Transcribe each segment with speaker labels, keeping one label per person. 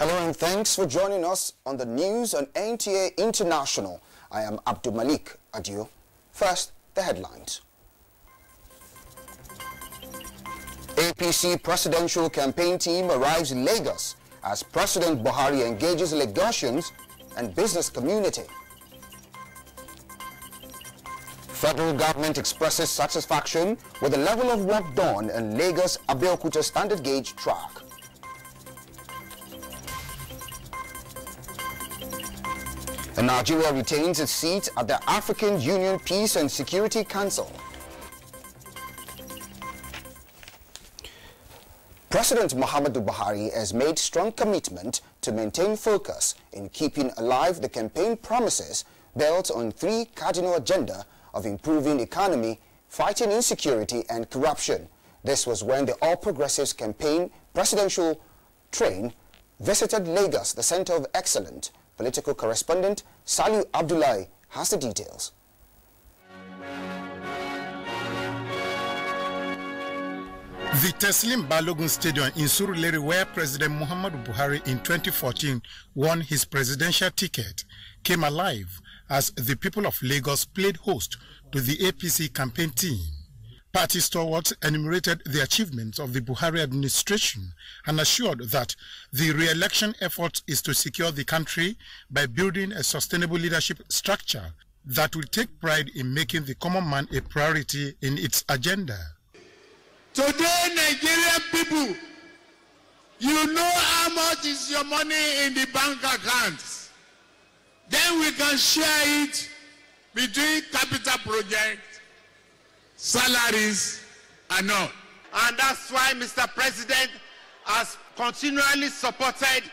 Speaker 1: Hello and thanks for joining us on the news on NTA International. I am Abdul Malik Adio. First, the headlines. APC presidential campaign team arrives in Lagos as President Buhari engages Lagosians and business community. Federal government expresses satisfaction with the level of work done in Lagos-Abeokuta standard gauge track. And Nigeria retains its seat at the African Union Peace and Security Council. President Muhammadu Buhari has made strong commitment to maintain focus in keeping alive the campaign promises built on three cardinal agenda of improving economy, fighting insecurity and corruption. This was when the All Progressives campaign presidential train visited Lagos, the center of excellence. Political correspondent Saliu Abdullahi has the details.
Speaker 2: The Teslim Balogun Stadium in Surulere, where President Muhammadu Buhari in 2014 won his presidential ticket, came alive as the people of Lagos played host to the APC campaign team. Party stalwarts enumerated the achievements of the Buhari administration and assured that the re-election effort is to secure the country by building a sustainable leadership structure that will take pride in making the common man a priority in its agenda.
Speaker 3: Today, Nigerian people, you know how much is your money in the bank accounts. Then we can share it between capital projects, salaries, and all.
Speaker 4: And that's why Mr. President has continually supported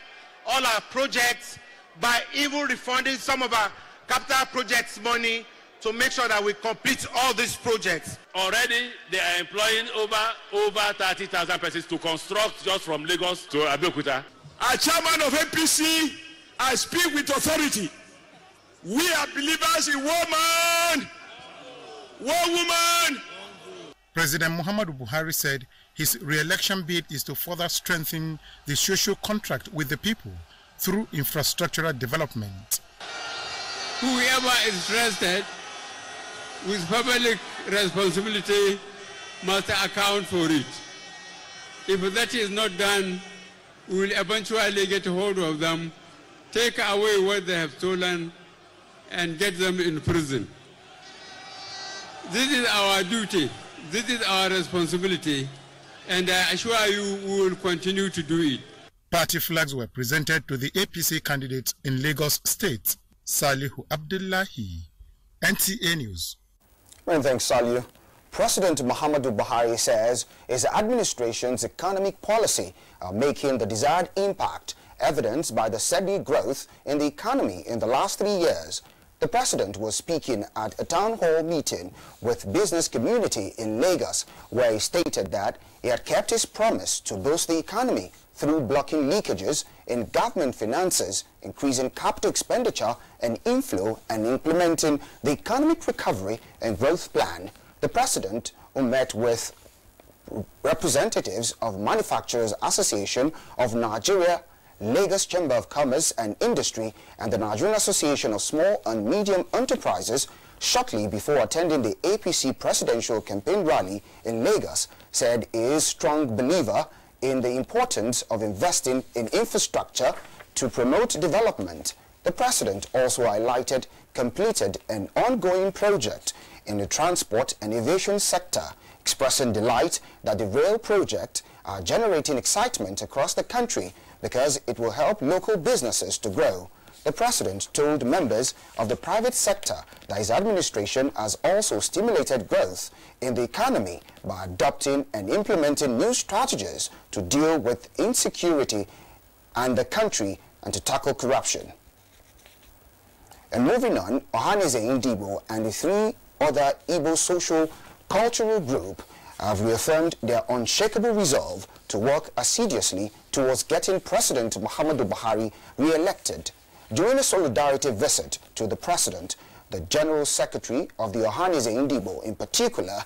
Speaker 4: all our projects by even refunding some of our capital projects money to make sure that we complete all these projects.
Speaker 5: Already, they are employing over 30,000 persons to construct just from Lagos to Abeokuta.
Speaker 3: As chairman of APC, I speak with authority. We are believers in one woman.
Speaker 2: President Muhammadu Buhari said his re-election bid is to further strengthen the social contract with the people through infrastructural development.
Speaker 6: Whoever is trusted with public responsibility must account for it. If that is not done, we will eventually get hold of them, take away what they have stolen, and get them in prison. This is our duty, this is our responsibility, and I assure you we will continue to do it.
Speaker 2: Party flags were presented to the APC candidates in Lagos State. Salihu Abdullahi, NTA News.
Speaker 1: Many thanks, Saliu. President Muhammadu Buhari says his administration's economic policy are making the desired impact, evidenced by the steady growth in the economy in the last 3 years. The president was speaking at a town hall meeting with business community in Lagos, where he stated that he had kept his promise to boost the economy through blocking leakages in government finances, increasing capital expenditure and inflow, and implementing the economic recovery and growth plan. The president, who met with representatives of Manufacturers Association of Nigeria, Lagos Chamber of Commerce and Industry, and the Nigerian Association of Small and Medium Enterprises, shortly before attending the APC presidential campaign rally in Lagos, said he is a strong believer in the importance of investing in infrastructure to promote development. The president also highlighted completed an ongoing project in the transport and aviation sector, expressing delight that the rail project are generating excitement across the country because it will help local businesses to grow. The president told members of the private sector that his administration has also stimulated growth in the economy by adopting and implementing new strategies to deal with insecurity and the country and to tackle corruption. And moving on, Ohaneze Ndibo and the three other Igbo social cultural group have reaffirmed their unshakable resolve to work assiduously towards getting President Muhammadu Buhari re-elected. During a solidarity visit to the president, the General Secretary of the Ohaneze Ndibo in particular,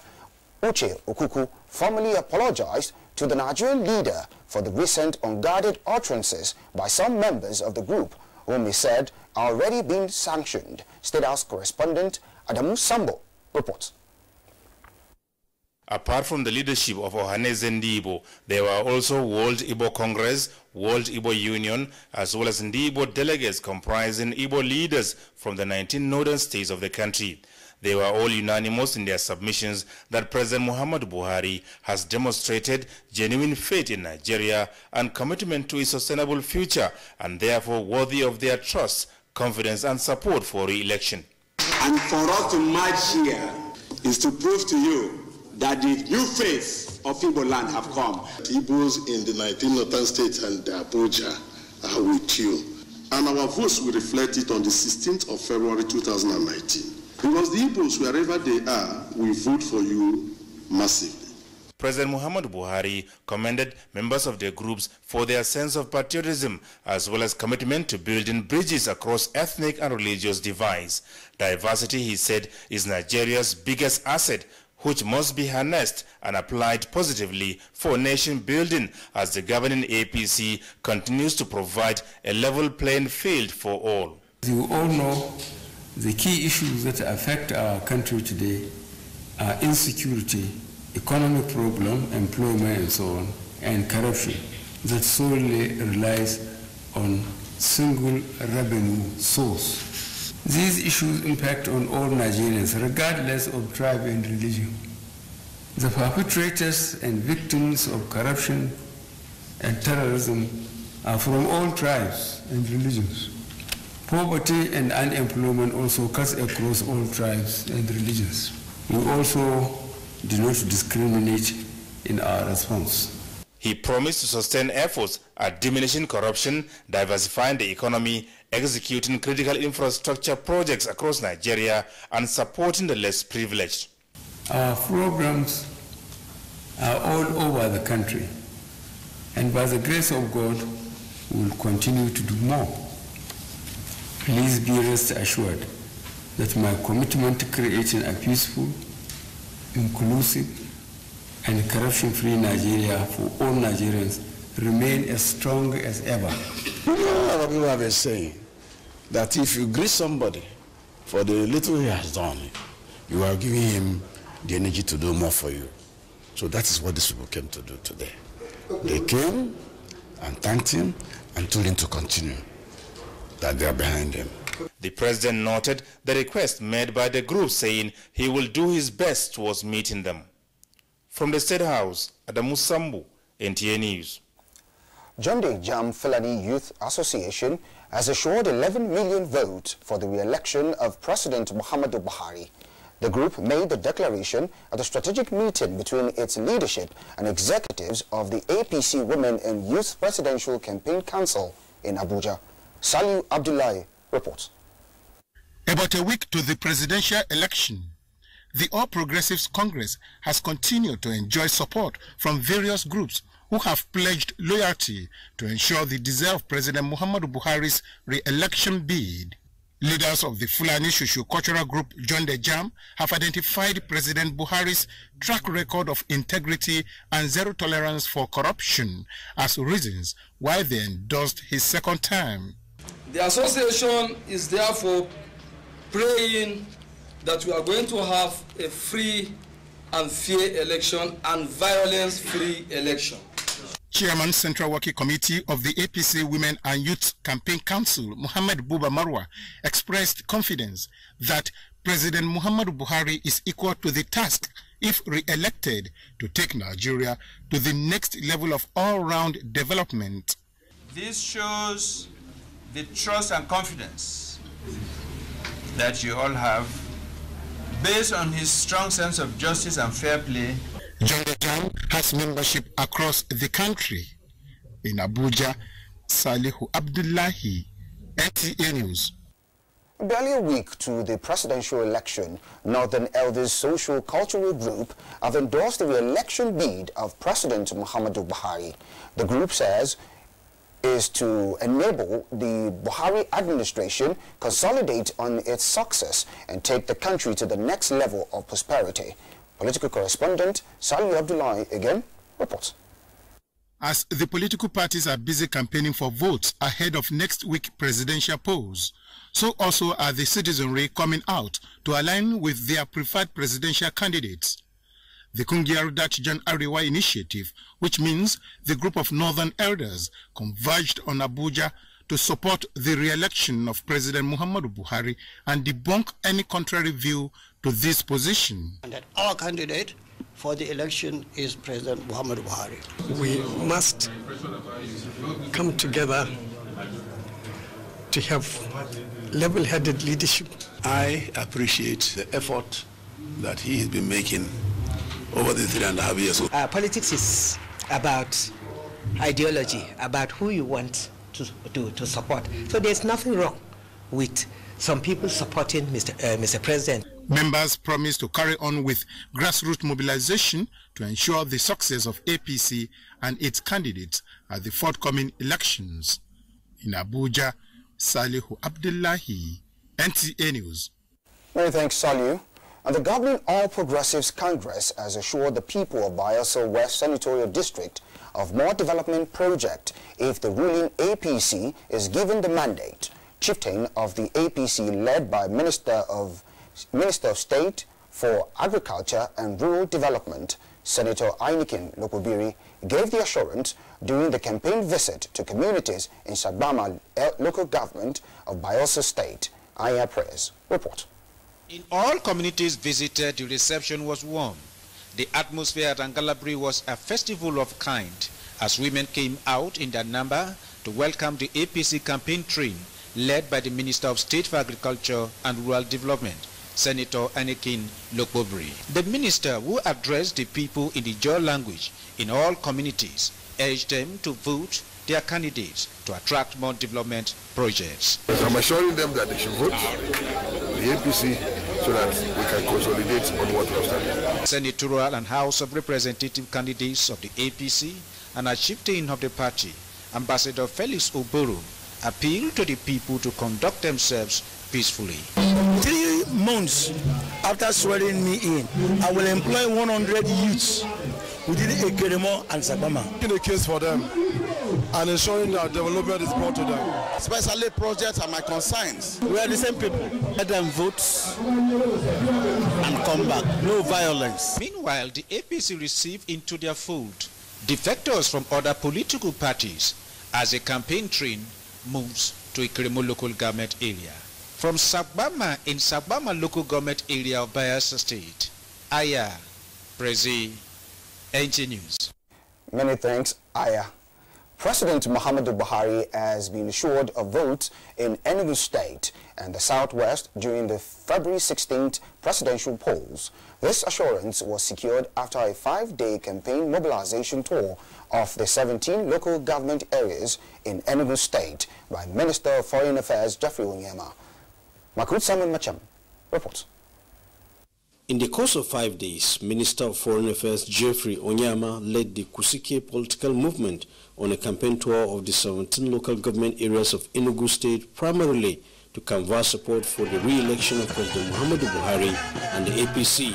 Speaker 1: Uche Okuku, formally apologized to the Nigerian leader for the recent unguarded utterances by some members of the group, whom he said are already being sanctioned. State House correspondent Adamu Sambo reports.
Speaker 7: Apart from the leadership of Ohaneze Ndibo, there were also World Igbo Congress, World Igbo Union, as well as Ndibo delegates comprising Igbo leaders from the 19 northern states of the country. They were all unanimous in their submissions that President Muhammadu Buhari has demonstrated genuine faith in Nigeria and commitment to a sustainable future, and therefore worthy of their trust, confidence and support for re-election.
Speaker 8: And for us to march here is to prove to you that the new face of Igbo land have come.
Speaker 9: Igbos in the 19 northern states and Abuja are with you. And our votes will reflect it on the 16th of February 2019. Because the Igbos, wherever they are, will vote for you massively.
Speaker 7: President Muhammadu Buhari commended members of their groups for their sense of patriotism as well as commitment to building bridges across ethnic and religious divides. Diversity, he said, is Nigeria's biggest asset, which must be harnessed and applied positively for nation building as the governing APC continues to provide a level playing field for all.
Speaker 6: As you all know, the key issues that affect our country today are insecurity, economic problem, employment and so on, and corruption that solely relies on single revenue source. These issues impact on all Nigerians, regardless of tribe and religion. The perpetrators and victims of corruption and terrorism are from all tribes and religions. Poverty and unemployment also cuts across all tribes and religions. We also do not discriminate in our response.
Speaker 7: He promised to sustain efforts at diminishing corruption, diversifying the economy, executing critical infrastructure projects across Nigeria, and supporting the less privileged.
Speaker 6: Our programs are all over the country, and by the grace of God, we will continue to do more. Please be rest assured that my commitment to creating a peaceful, inclusive, and corruption-free Nigeria for all Nigerians remain as strong as ever.
Speaker 8: You know what people have been saying? That if you greet somebody for the little he has done, you are giving him the energy to do more for you. So that is what these people came to do today. They came and thanked him and told him to continue, that they are behind him.
Speaker 7: The president noted the request made by the group, saying he will do his best towards meeting them. From the State House, Adamu Sambu, NTA News.
Speaker 1: Jonde Jam Fulani Youth Association has assured 11 million votes for the re-election of President Muhammadu Buhari. The group made the declaration at a strategic meeting between its leadership and executives of the APC Women and Youth Presidential Campaign Council in Abuja. Saliu Abdullahi reports.
Speaker 2: About a week to the presidential election, the All Progressive Congress has continued to enjoy support from various groups who have pledged loyalty to ensure the deserved President Muhammadu Buhari's re-election bid. Leaders of the Fulani socio-cultural group Jonde Jam have identified President Buhari's track record of integrity and zero tolerance for corruption as reasons why they endorsed his second term.
Speaker 10: The association is therefore praying that we are going to have a free and fair election and violence-free election.
Speaker 2: Chairman Central Working Committee of the APC Women and Youth Campaign Council, Muhammad Buba Marwa, expressed confidence that President Muhammadu Buhari is equal to the task, if re-elected, to take Nigeria to the next level of all-round development.
Speaker 11: This shows the trust and confidence that you all have, based on his strong sense of justice and fair play.
Speaker 2: Jonde Jam has membership across the country. In Abuja, Salihu Abdullahi, NTA News.
Speaker 1: Barely a week to the presidential election, Northern Elders Social Cultural Group have endorsed the re-election bid of President Muhammadu Buhari. The group says is to enable the Buhari administration consolidate on its success and take the country to the next level of prosperity. Political correspondent Saliu Abdullahi again reports.
Speaker 2: As the political parties are busy campaigning for votes ahead of next week's presidential polls, so also are the citizenry coming out to align with their preferred presidential candidates. The Kungiyar Dutch Jan Ariwa initiative, which means the group of northern elders, converged on Abuja to support the re-election of President Muhammadu Buhari and debunk any contrary view to this position.
Speaker 12: And that our candidate for the election is President Muhammadu Buhari.
Speaker 13: We must come together to have level-headed leadership.
Speaker 8: I appreciate the effort that he has been making over the 3.5 years.
Speaker 14: Politics is about ideology, about who you want to support. So there's nothing wrong with some people supporting Mr. President.
Speaker 2: Members promised to carry on with grassroots mobilization to ensure the success of APC and its candidates at the forthcoming elections. In Abuja, Salihu Abdullahi, NTA News.
Speaker 1: Many thanks, Salihu. And the governing All Progressives Congress has assured the people of Bayelsa West Senatorial District of more development project if the ruling APC is given the mandate. Chieftain of the APC, led by Minister of State for Agriculture and Rural Development, Senator Ainikin Lokobiri, gave the assurance during the campaign visit to communities in Sagbama local government of Bayelsa State. Aya Prayers report.
Speaker 15: In all communities visited, the reception was warm. The atmosphere at Angalabri was a festival of kind as women came out in their number to welcome the APC campaign train led by the Minister of State for Agriculture and Rural Development, Senator Ainikin Lokobiri. The minister, who addressed the people in the Jaw language in all communities, urged them to vote their candidates to attract more development projects.
Speaker 16: I'm assuring them that they should vote the APC so that we can consolidate on what we have started.
Speaker 15: Senatorial and House of Representative candidates of the APC and a chieftain of the party, Ambassador Felix Oboro, appealed to the people to conduct themselves peacefully.
Speaker 17: 3 months after swearing me in, I will employ 100 youths within Ekeremo and Sagbama.
Speaker 16: Making a case for them and ensuring that development is brought to them.
Speaker 17: Especially projects are my concerns. We are the same people. Let them vote and come back. No violence.
Speaker 15: Meanwhile, the APC received into their fold defectors from other political parties as a campaign train moves to Ekeremo local government area. From Sagbama in Sagbama local government area of Bayelsa State, Aya Prezi, NG News.
Speaker 1: Many thanks, Aya. President Muhammadu Buhari has been assured of votes in Enugu State and the Southwest during the February 16th presidential polls. This assurance was secured after a 5-day campaign mobilization tour of the 17 local government areas in Enugu State by Minister of Foreign Affairs Jeffrey Onyema. Makut Simon Macham reports.
Speaker 18: In the course of 5 days, Minister of Foreign Affairs Jeffrey Onyema led the Kusike political movement on a campaign tour of the 17 local government areas of Enugu State, primarily to canvass support for the re-election of President Muhammadu Buhari and the APC.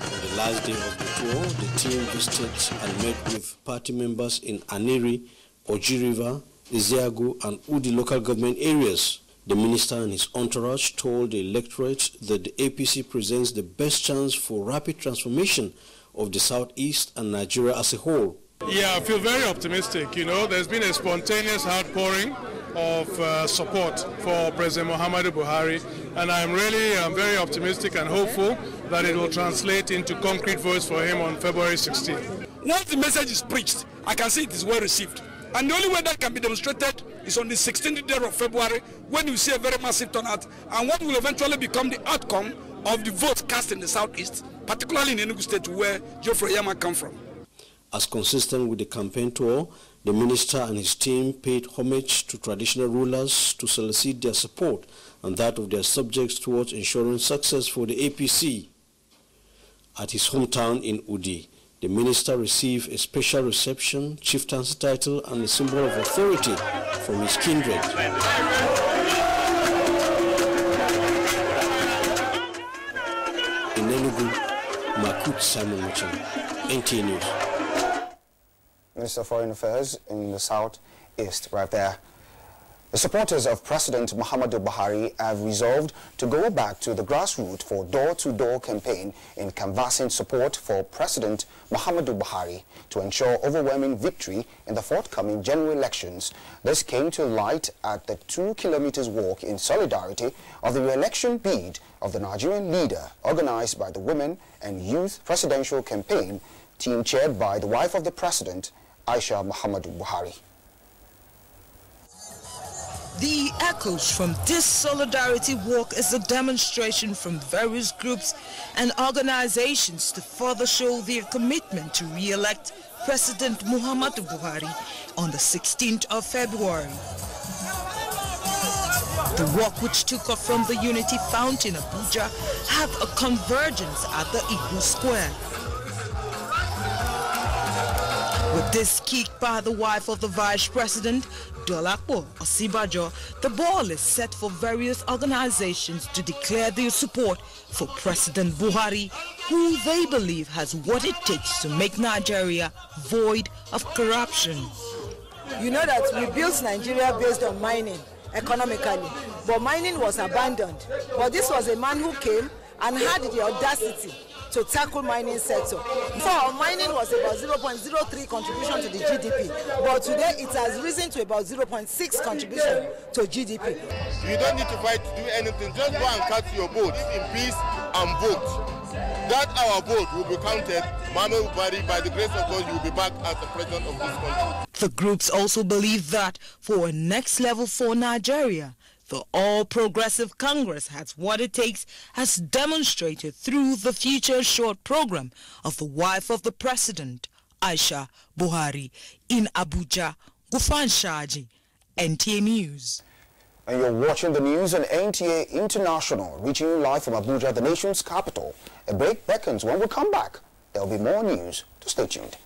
Speaker 18: On the last day of the tour, the team visited and met with party members in Aneri, Oji River, Iziagu and Udi local government areas. The minister and his entourage told the electorate that the APC presents the best chance for rapid transformation of the Southeast and Nigeria as a whole.
Speaker 19: Yeah, I feel very optimistic. You know, there's been a spontaneous outpouring of support for President Muhammadu Buhari, and I'm very optimistic and hopeful that it will translate into concrete votes for him on February 16th.
Speaker 20: Once the message is preached, I can say it is well received. And the only way that can be demonstrated is on the 16th day of February, when you see a very massive turnout, and what will eventually become the outcome of the votes cast in the Southeast, particularly in Enugu State, where Geoffrey Onyema come from.
Speaker 18: As consistent with the campaign tour, the minister and his team paid homage to traditional rulers to solicit their support and that of their subjects towards ensuring success for the APC. At his hometown in Udi, the minister received a special reception, chieftaincy title, and a symbol of authority from his kindred. Enugu, Makut Simon Muchin, NTA News.
Speaker 1: Minister of Foreign Affairs in the Southeast, right there. The supporters of President Muhammadu Buhari have resolved to go back to the grassroots for door-to-door campaign in canvassing support for President Muhammadu Buhari to ensure overwhelming victory in the forthcoming general elections. This came to light at the 2 kilometers walk in solidarity of the re-election bid of the Nigerian leader, organized by the Women and Youth Presidential Campaign team chaired by the wife of the president, Aisha Muhammadu Buhari.
Speaker 21: The echoes from this solidarity walk is a demonstration from various groups and organizations to further show their commitment to re-elect President Muhammadu Buhari on the 16th of February. The walk, which took off from the Unity Fountain, Abuja, had a convergence at the Igbo Square. With this kick by the wife of the Vice President, Dolapo Osibajo, the ball is set for various organizations to declare their support for President Buhari, who they believe has what it takes to make Nigeria void of corruption.
Speaker 22: You know that we built Nigeria based on mining economically, but mining was abandoned. But this was a man who came and had the audacity to tackle mining sector. Before, mining was about 0.03 contribution to the GDP, but today it has risen to about 0.6 contribution to GDP.
Speaker 3: You don't need to fight to do anything, just go and cast your vote in peace and vote. That our vote will be counted. Muhammadu Buhari, by the grace of God, you will be back as the president of this country.
Speaker 21: The groups also believe that for a next level for Nigeria, the All Progressive Congress has what it takes, as demonstrated through the Future Short program of the wife of the president, Aisha Buhari, in Abuja. Gufan Shaji, NTA News.
Speaker 1: And you're watching the news on NTA International, reaching you live from Abuja, the nation's capital. A break beckons. When we come back, there'll be more news. So stay tuned.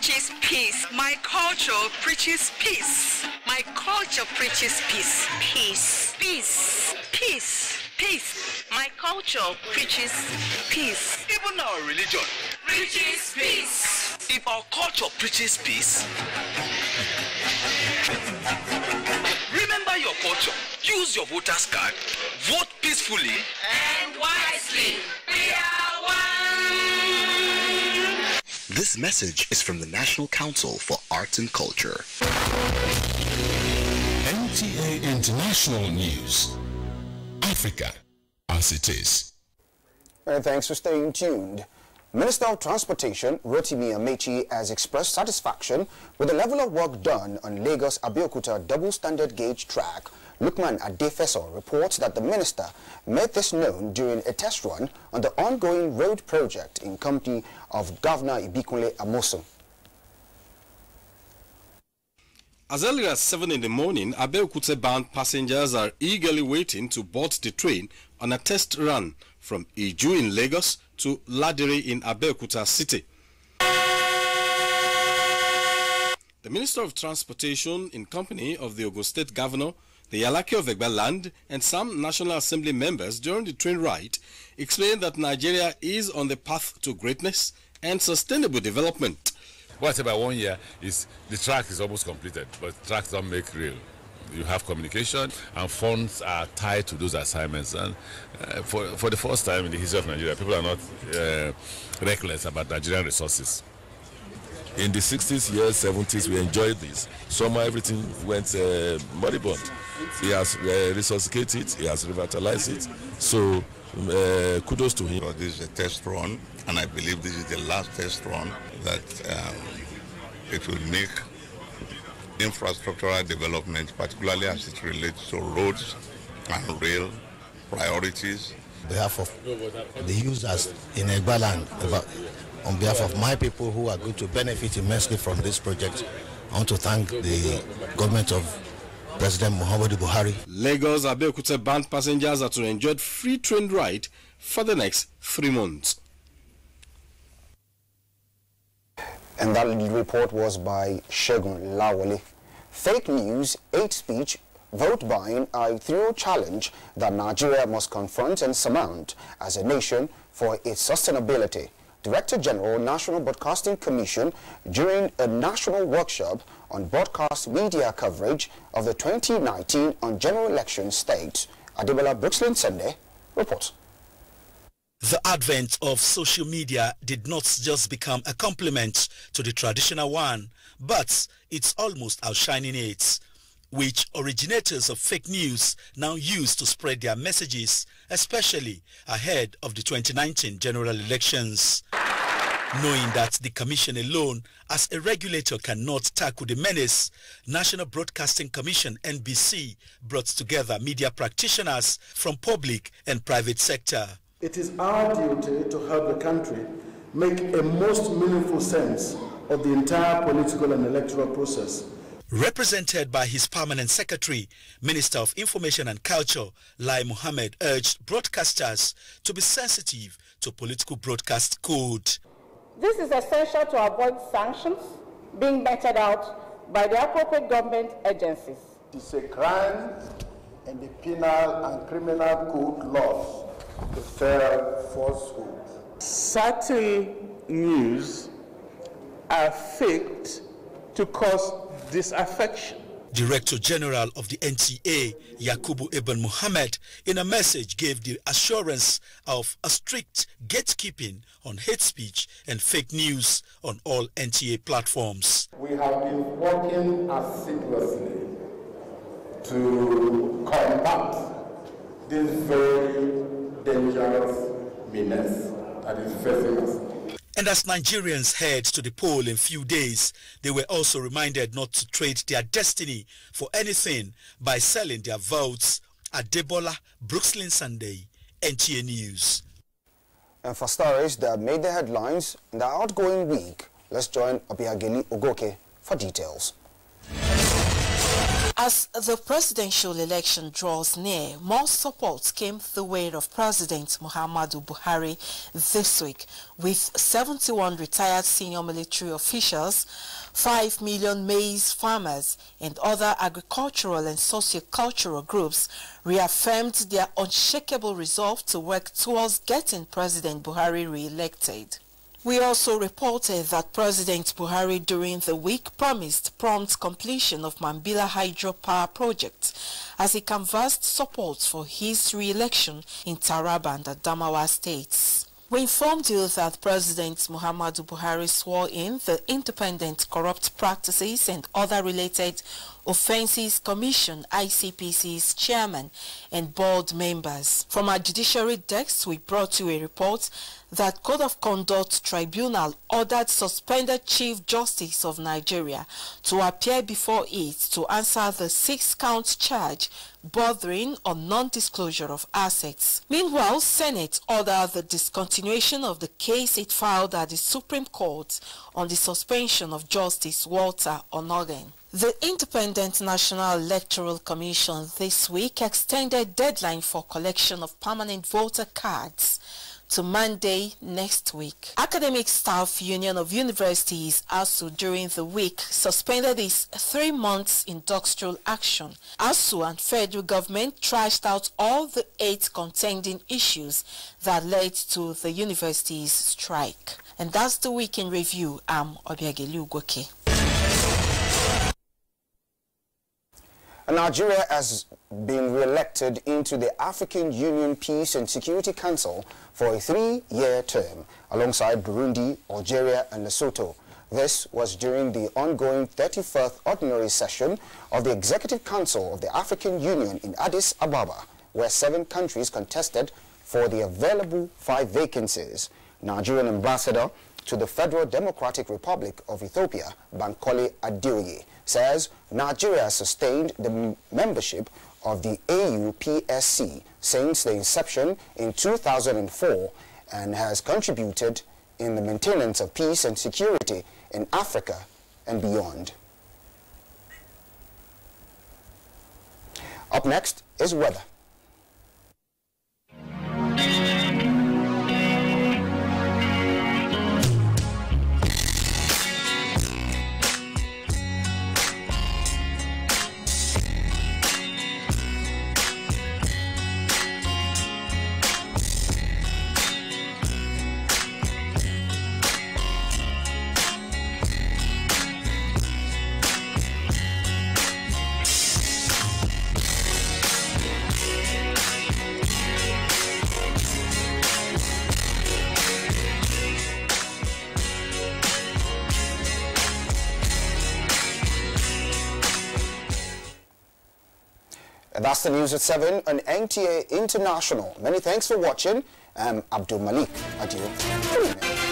Speaker 23: preaches peace. My culture preaches peace. My culture preaches peace. Peace. Peace. Peace. Peace. My culture preaches peace.
Speaker 24: Even our religion preaches peace. If our culture preaches peace, remember your culture. Use your voter's card. Vote peacefully and wisely. We are one.
Speaker 4: This message is from the National Council for Arts and Culture.
Speaker 5: NTA International News. Africa as it is.
Speaker 1: Thanks for staying tuned. Minister of Transportation Rotimi Amechi has expressed satisfaction with the level of work done on Lagos-Abeokuta double standard gauge track. Lukman Adefeso reports that the minister made this known during a test run on the ongoing road project in company of Governor Ibikunle Amosun.
Speaker 6: As early as 7 in the morning, Abeokuta-bound passengers are eagerly waiting to board the train on a test run from Iju in Lagos to Ladiri in Abeokuta City. The Minister of Transportation, in company of the Ogun State Governor, the Yalaki of Egba Land, and some National Assembly members during the train ride, explained that Nigeria is on the path to greatness and sustainable development.
Speaker 9: What I say by 1 year is the track is almost completed, but tracks don't make real. You have communication, and funds are tied to those assignments. And for the first time in the history of Nigeria, people are not reckless about Nigerian resources. In the 60s, years, 70s, we enjoyed this. Somehow everything went moribund. He has resuscitated it, he has revitalized it. So kudos to him.
Speaker 25: So this is a test run, and I believe this is the last test run that it will make infrastructural development, particularly as it relates to roads and rail priorities.
Speaker 26: On behalf of the users in Egbaland, on behalf of my people who are going to benefit immensely from this project, I want to thank the government of President Muhammadu Buhari.
Speaker 6: Lagos-Abeokuta-bound passengers are to enjoy free train ride for the next 3 months.
Speaker 1: And that report was by Shegun Lawale. Fake news, hate speech, vote buying are a thorough challenge that Nigeria must confront and surmount as a nation for its sustainability. Director General, National Broadcasting Commission, during a national workshop on broadcast media coverage of the 2019 on general election state. Adebola Brooksland Sunday reports.
Speaker 27: The advent of social media did not just become a complement to the traditional one, but it's almost outshining it, which originators of fake news now use to spread their messages, especially ahead of the 2019 general elections. Knowing that the Commission alone, as a regulator, cannot tackle the menace, National Broadcasting Commission (NBC) brought together media practitioners from public and private sector.
Speaker 28: It is our duty to help the country make a most meaningful sense of the entire political and electoral process.
Speaker 27: Represented by his permanent secretary, Minister of Information and Culture, Lai Mohammed, urged broadcasters to be sensitive to political broadcast code.
Speaker 29: This is essential to avoid sanctions being meted out by the appropriate government agencies.
Speaker 28: It's a crime in the penal and criminal code laws to tell falsehood.
Speaker 30: Certain news are faked to cause disaffection.
Speaker 27: Director General of the NTA, Yakubu Ibn Muhammad, in a message gave the assurance of a strict gatekeeping on hate speech and fake news on all NTA platforms.
Speaker 28: We have been working assiduously to combat this very dangerous menace that is facing us.
Speaker 27: And as Nigerians head to the poll in few days, they were also reminded not to trade their destiny for anything by selling their votes. Adebola Brooksland Sunday, NTA News.
Speaker 1: And for stories that made the headlines in the outgoing week, let's join Obiageli Ogoke for details.
Speaker 31: As the presidential election draws near, more support came the way of President Muhammadu Buhari this week, with 71 retired senior military officials, 5 million maize farmers, and other agricultural and socio-cultural groups reaffirmed their unshakable resolve to work towards getting President Buhari re-elected. We also reported that President Buhari during the week promised prompt completion of Mambila hydropower project as he canvassed support for his re-election in Taraba and Adamawa states. We informed you that President Muhammadu Buhari swore in the Independent Corrupt Practices and Other Related Offences Commission, ICPC's chairman and board members. From our judiciary desk, we brought you a report that Code of Conduct Tribunal ordered suspended Chief Justice of Nigeria to appear before it to answer the 6-count charge bordering on non-disclosure of assets. Meanwhile, Senate ordered the discontinuation of the case it filed at the Supreme Court on the suspension of Justice Walter Onogen. The Independent National Electoral Commission this week extended deadline for collection of permanent voter cards to Monday next week. Academic Staff Union of Universities, ASU, during the week suspended its 3 months industrial action. ASU and federal government trashed out all the 8 contending issues that led to the university's strike. And that's the week in review. I'm Obiageli Ugoke.
Speaker 1: Nigeria has been re-elected into the African Union Peace and Security Council for a 3-year term, alongside Burundi, Algeria and Lesotho. This was during the ongoing 31st Ordinary Session of the Executive Council of the African Union in Addis Ababa, where 7 countries contested for the available 5 vacancies. Nigerian ambassador to the Federal Democratic Republic of Ethiopia, Bankole Adeoye, says Nigeria sustained the membership of the AUPSC since the inception in 2004 and has contributed in the maintenance of peace and security in Africa and beyond. Up next is weather. And that's the news at 7 on NTA International. Many thanks for watching. I'm Abdul Malik. Adieu.